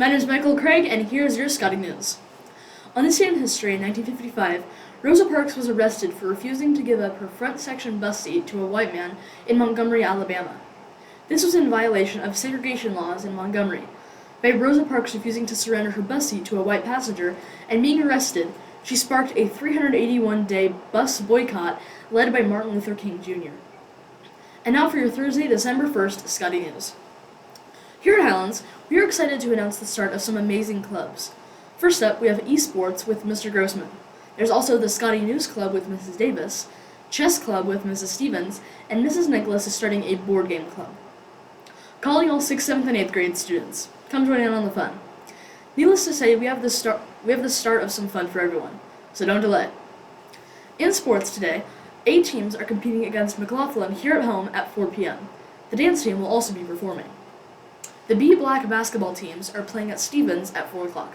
name is Michael Craig, and here's your Scottie News. On this day in history, in 1955, Rosa Parks was arrested for refusing to give up her front section bus seat to a white man in Montgomery, Alabama. This was in violation of segregation laws in Montgomery. By Rosa Parks refusing to surrender her bus seat to a white passenger and being arrested, she sparked a 381-day bus boycott led by Martin Luther King Jr. And now for your Thursday, December 1st, Scottie News. Here at Highlands, we are excited to announce the start of some amazing clubs. First up, we have esports with Mr. Grossman. There's also the Scottie News Club with Mrs. Davis, Chess Club with Mrs. Stevens, and Mrs. Nicholas is starting a board game club. Calling all 6th, 7th, and 8th grade students. Come join in on the fun. Needless to say, we have the start of some fun for everyone, so don't delay. In sports today, 8 teams are competing against McLaughlin here at home at 4 p.m. The dance team will also be performing. The B-Black basketball teams are playing at Stevens at 4 o'clock.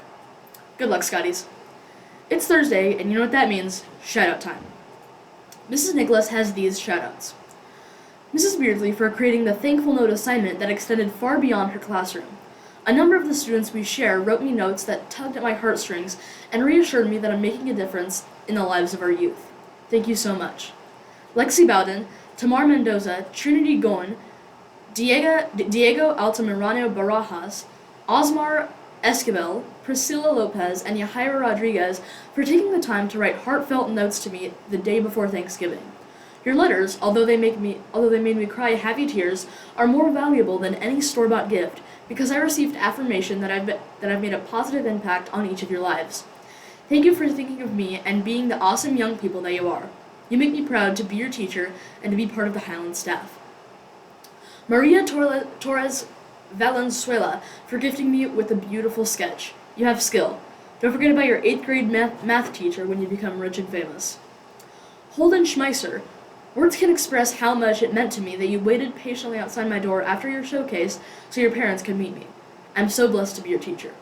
Good luck, Scotties. It's Thursday, and you know what that means, shout-out time. Mrs. Nicholas has these shout-outs. Mrs. Beardsley for creating the thankful note assignment that extended far beyond her classroom. A number of the students we share wrote me notes that tugged at my heartstrings and reassured me that I'm making a difference in the lives of our youth. Thank you so much. Lexi Bowden, Tamar Mendoza, Trinity Goen, Diego Altamirano Barajas, Osmar Esquivel, Priscilla Lopez, and Yahaira Rodriguez for taking the time to write heartfelt notes to me the day before Thanksgiving. Your letters, although they made me cry happy tears, are more valuable than any store-bought gift because I received affirmation that I've made a positive impact on each of your lives. Thank you for thinking of me and being the awesome young people that you are. You make me proud to be your teacher and to be part of the Highlands staff. Maria Torres Valenzuela for gifting me with a beautiful sketch. You have skill. Don't forget about your 8th grade math teacher when you become rich and famous. Holden Schmeisser, words can express how much it meant to me that you waited patiently outside my door after your showcase so your parents could meet me. I'm so blessed to be your teacher.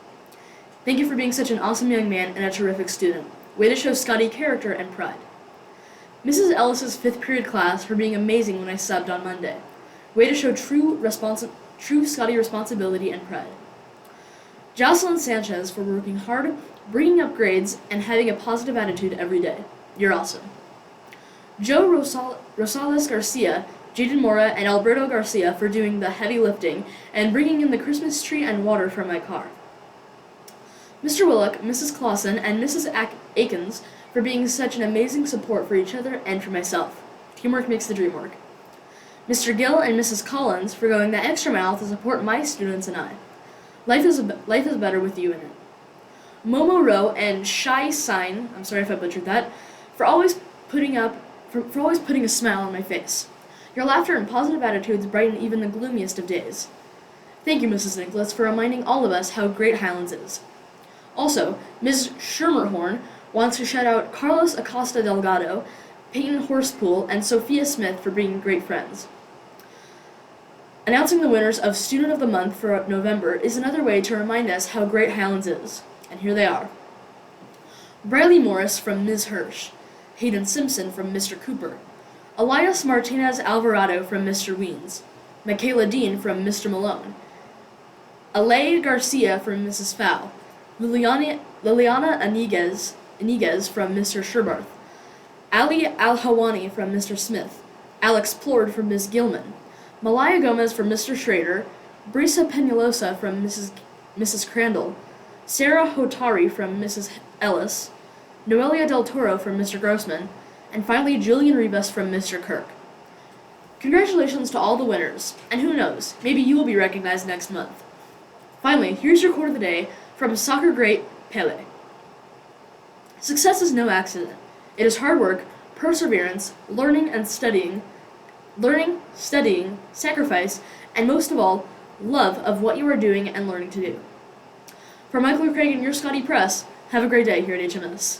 Thank you for being such an awesome young man and a terrific student. Way to show Scottie character and pride. Mrs. Ellis's 5th period class for being amazing when I subbed on Monday. Way to show true Scottie responsibility and pride. Jocelyn Sanchez for working hard, bringing up grades, and having a positive attitude every day. You're awesome. Joe Rosales Garcia, Jaden Mora, and Alberto Garcia for doing the heavy lifting and bringing in the Christmas tree and water from my car. Mr. Willock, Mrs. Clausen, and Mrs. Akins for being such an amazing support for each other and for myself. Teamwork makes the dream work. Mr. Gill and Mrs. Collins for going that extra mile to support my students and I. Life is better with you in it. Momo Rowe and Shai Sign, I'm sorry if I butchered that, for always putting a smile on my face. Your laughter and positive attitudes brighten even the gloomiest of days. Thank you, Mrs. Nicholas, for reminding all of us how great Highlands is. Also, Ms. Schermerhorn wants to shout out Carlos Acosta Delgado, Peyton Horsepool, and Sophia Smith for being great friends. Announcing the winners of Student of the Month for November is another way to remind us how great Highlands is. And here they are. Briley Morris from Ms. Hirsch, Hayden Simpson from Mr. Cooper, Elias Martinez Alvarado from Mr. Weens, Michaela Dean from Mr. Malone, Alay Garcia from Mrs. Fowl, Liliana Iniguez from Mr. Sherbarth, Ali Al-Hawani from Mr. Smith, Alex Plord from Ms. Gilman, Malaya Gomez from Mr. Schrader, Brisa Peñalosa from Mrs. Crandall, Sarah Hotari from Mrs. Ellis, Noelia Del Toro from Mr. Grossman, and finally Julian Rivas from Mr. Kirk. Congratulations to all the winners, and who knows, maybe you will be recognized next month. Finally, here's your quote of the day from soccer great Pele. Success is no accident. It is hard work, perseverance, learning, studying, sacrifice, and most of all, love of what you are doing and learning to do. For Michael Craig and your Scottie Press, have a great day here at HMS.